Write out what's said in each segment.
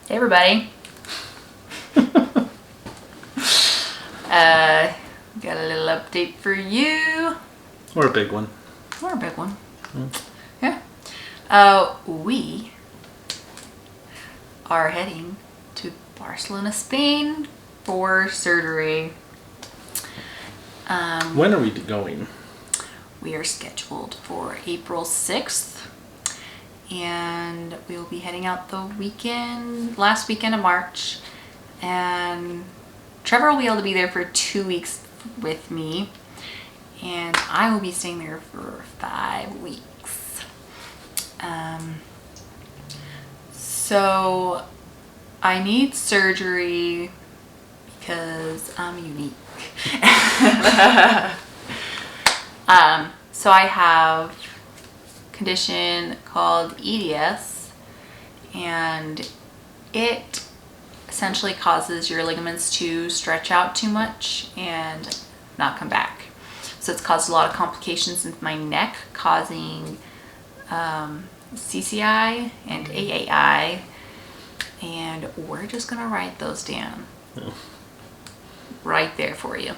Hey everybody. Got a little update for you. Or a big one. Or a big one. Mm. Yeah. We are heading to Barcelona, Spain for surgery. When are we going? We are scheduled for April 6th. And we'll be heading out the last weekend of March. And Trevor will be able to be there for 2 weeks with me. And I will be staying there for 5 weeks. So I need surgery because I'm unique. So I have a condition called EDS, and it essentially causes your ligaments to stretch out too much and not come back. So it's caused a lot of complications in my neck, causing CCI and AAI, and we're just gonna write those down right there for you.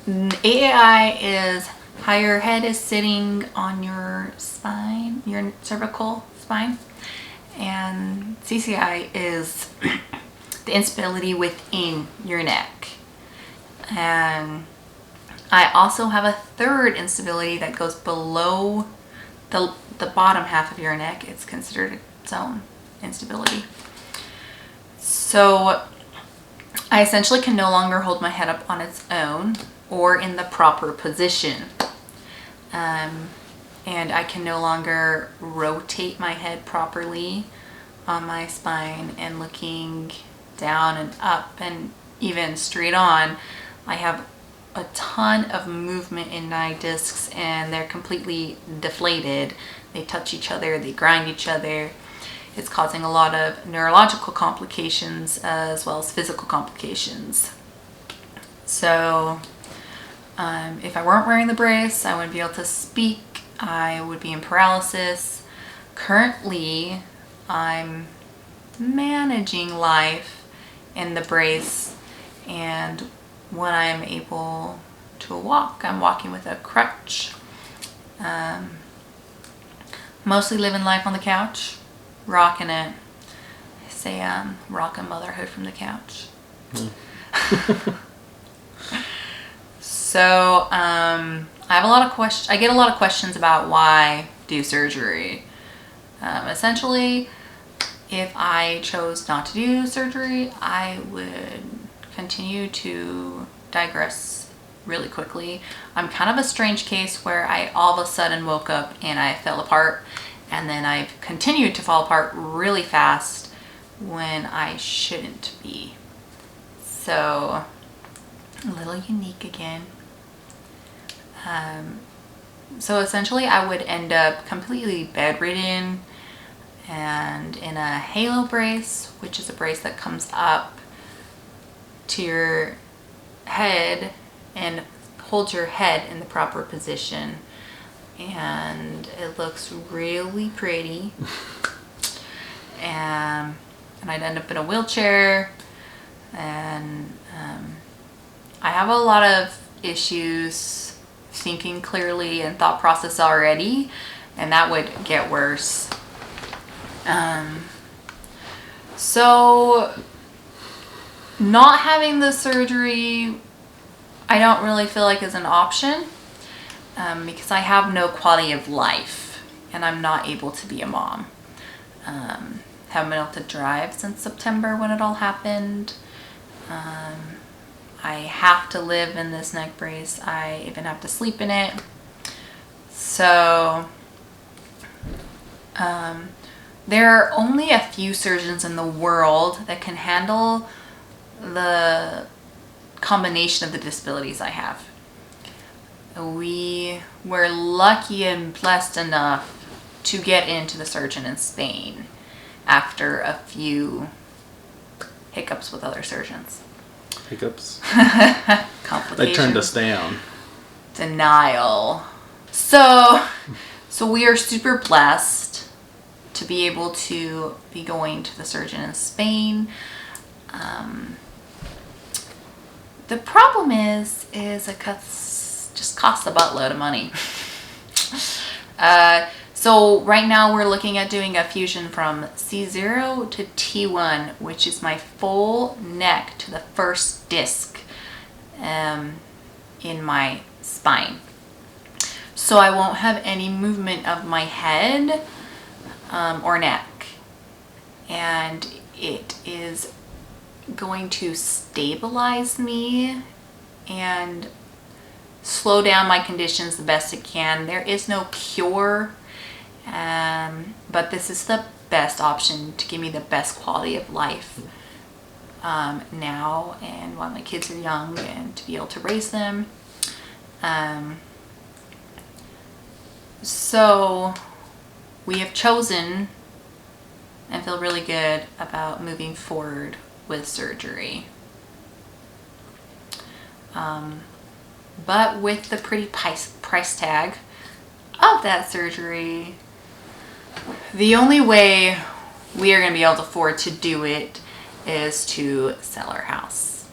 AAI is how your head is sitting on your spine, your cervical spine, and CCI is the instability within your neck. And I also have a third instability that goes below the bottom half of your neck. It's considered its own instability. So I essentially can no longer hold my head up on its own or in the proper position. And I can no longer rotate my head properly on my spine and looking down and up and even straight on. I have a ton of movement in my discs and they're completely deflated. They touch each other, they grind each other. It's causing a lot of neurological complications as well as physical complications. So if I weren't wearing the brace, I wouldn't be able to speak. I would be in paralysis. Currently, I'm managing life in the brace, and when I'm able to walk, I'm walking with a crutch. Mostly living life on the couch, rocking it. I say rocking motherhood from the couch. So I have a lot of questions. I get a lot of questions about why do surgery. Essentially, if I chose not to do surgery, I would continue to digress really quickly. I'm kind of a strange case where I all of a sudden woke up and I fell apart, and then I've continued to fall apart really fast when I shouldn't be. So a little unique again. So essentially I would end up completely bedridden and in a halo brace, which is a brace that comes up to your head and holds your head in the proper position, and it looks really pretty. And I'd end up in a wheelchair, and I have a lot of issues thinking clearly and thought process already, and that would get worse. So not having the surgery, I don't really feel like is an option, because I have no quality of life and I'm not able to be a mom. Haven't been able to drive since September when it all happened. I have to live in this neck brace. I even have to sleep in it. So there are only a few surgeons in the world that can handle the combination of the disabilities I have. We were lucky and blessed enough to get into the surgeon in Spain after a few hiccups with other surgeons. Hiccups? Complications. They turned us down. Denial. So we are super blessed to be able to be going to the surgeon in Spain. The problem is it just costs a buttload of money. So right now we're looking at doing a fusion from C0 to T1, which is my full neck to the first disc in my spine. So I won't have any movement of my head or neck. And it is going to stabilize me and slow down my conditions the best it can. There is no cure, but this is the best option to give me the best quality of life now and while my kids are young, and to be able to raise them. So we have chosen and feel really good about moving forward with surgery. But with the pretty price tag of that surgery, the only way we are going to be able to afford to do it is to sell our house.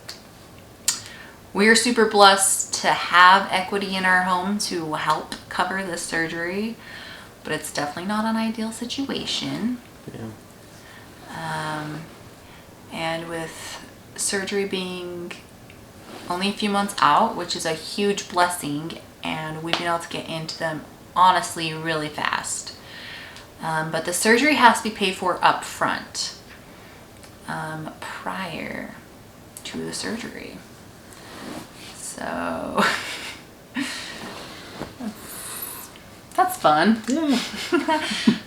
We are super blessed to have equity in our home to help cover this surgery, but it's definitely not an ideal situation. Yeah. And with surgery being only a few months out, which is a huge blessing, and we've been able to get into them honestly really fast. But the surgery has to be paid for up front prior to the surgery. So that's fun. Yeah.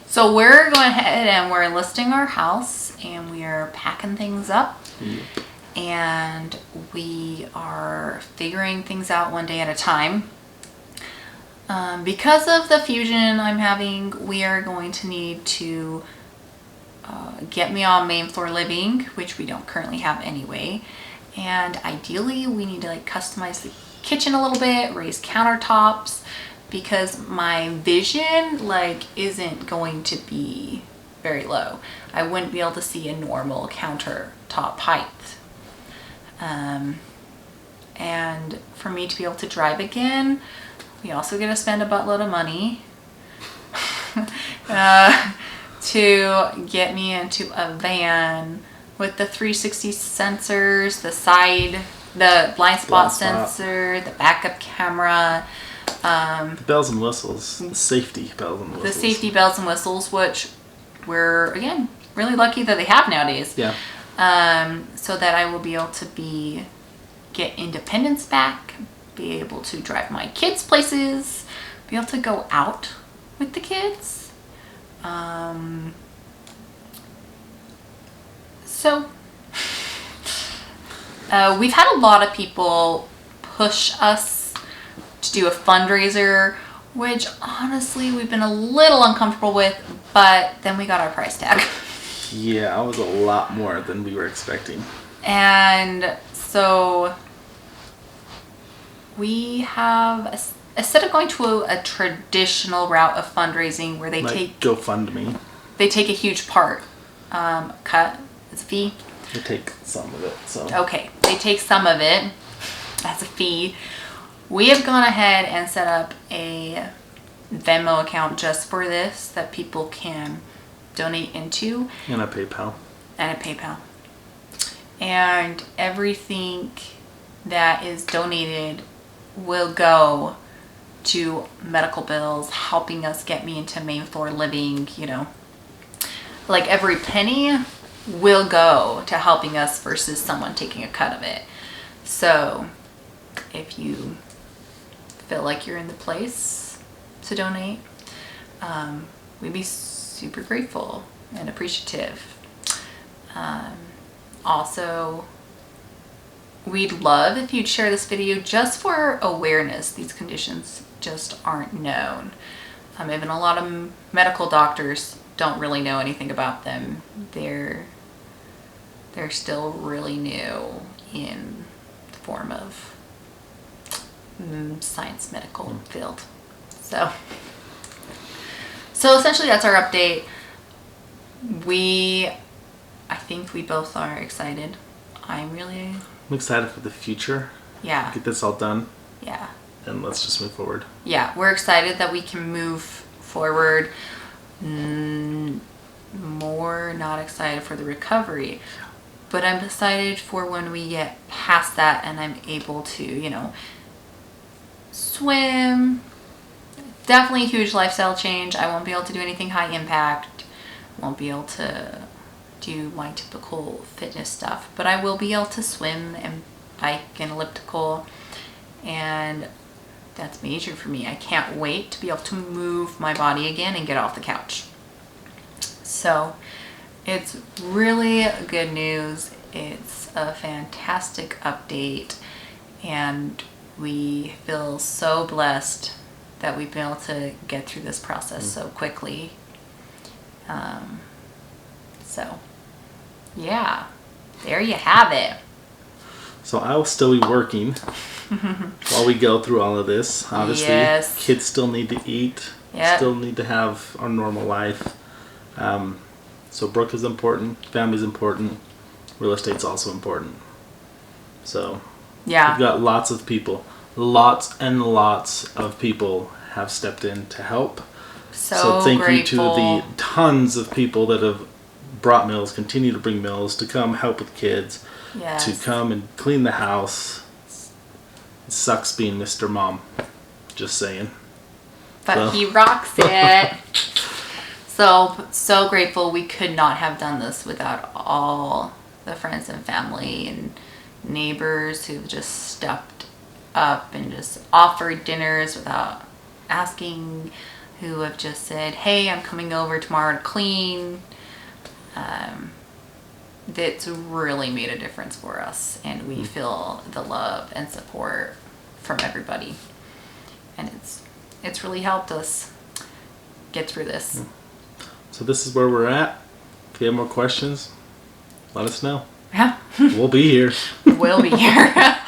So we're going ahead and we're listing our house, and we are packing things up. Yep. And we are figuring things out one day at a time. Because of the fusion I'm having, we are going to need to get me on main floor living, which we don't currently have anyway. And ideally, we need to like customize the kitchen a little bit, raise countertops, because my vision like isn't going to be very low. I wouldn't be able to see a normal countertop height. And for me to be able to drive again, we also get to spend a buttload of money to get me into a van with the 360 sensors, the blind spot sensor, the backup camera, The bells and whistles. The safety bells and whistles. the safety bells and whistles, which we're, again, really lucky that they have nowadays. Yeah. So that I will be able to get independence back, be able to drive my kids places, be able to go out with the kids. So we've had a lot of people push us to do a fundraiser, which honestly we've been a little uncomfortable with, but then we got our price tag. Yeah, it was a lot more than we were expecting. And so we have, instead of going to a traditional route of fundraising where they Like take GoFundMe. a huge cut, it's a fee. They take some of it, so. Okay, they take some of it as a fee. We have gone ahead and set up a Venmo account just for this that people can donate into. And a PayPal. And everything that is donated will go to medical bills, helping us get me into main floor living, Like every penny will go to helping us versus someone taking a cut of it. So if you feel like you're in the place to donate, we'd be super grateful and appreciative. Also, we'd love if you'd share this video just for awareness. These conditions just aren't known. Even a lot of medical doctors don't really know anything about them. They're still really new in the form of science medical field. So essentially that's our update. I think we both are excited. I'm excited for the future. Yeah. Get this all done. Yeah. And let's just move forward. Yeah, we're excited that we can move forward. More not excited for the recovery, but I'm excited for when we get past that and I'm able to, swim. Definitely a huge lifestyle change. I won't be able to do anything high impact. Won't be able to do my typical fitness stuff, but I will be able to swim and bike and elliptical, and that's major for me. I can't wait to be able to move my body again and get off the couch. So it's really good news. It's a fantastic update, and we feel so blessed that we've been able to get through this process so quickly. So yeah, there you have it. So I will still be working while we go through all of this. Obviously, Yes. kids still need to eat. Yep. Still need to have our normal life. So Brooke is important. Family's important. Real estate's also important. So Yeah. we've got lots of people. Lots and lots of people have stepped in to help. So thank grateful. you to the tons of people that have brought meals, continue to bring meals, to come help with kids, Yes. to come and clean the house. It sucks being Mr. Mom. Just saying. But So. he rocks it. So grateful. We could not have done this without all the friends and family and neighbors who've just stepped up and just offered dinners without asking, who have just said, hey, I'm coming over tomorrow to clean. That's really made a difference for us, and we feel the love and support from everybody, and it's really helped us get through this. So this is where we're at. If you have more questions, let us know. Yeah. We'll be here. We'll be here.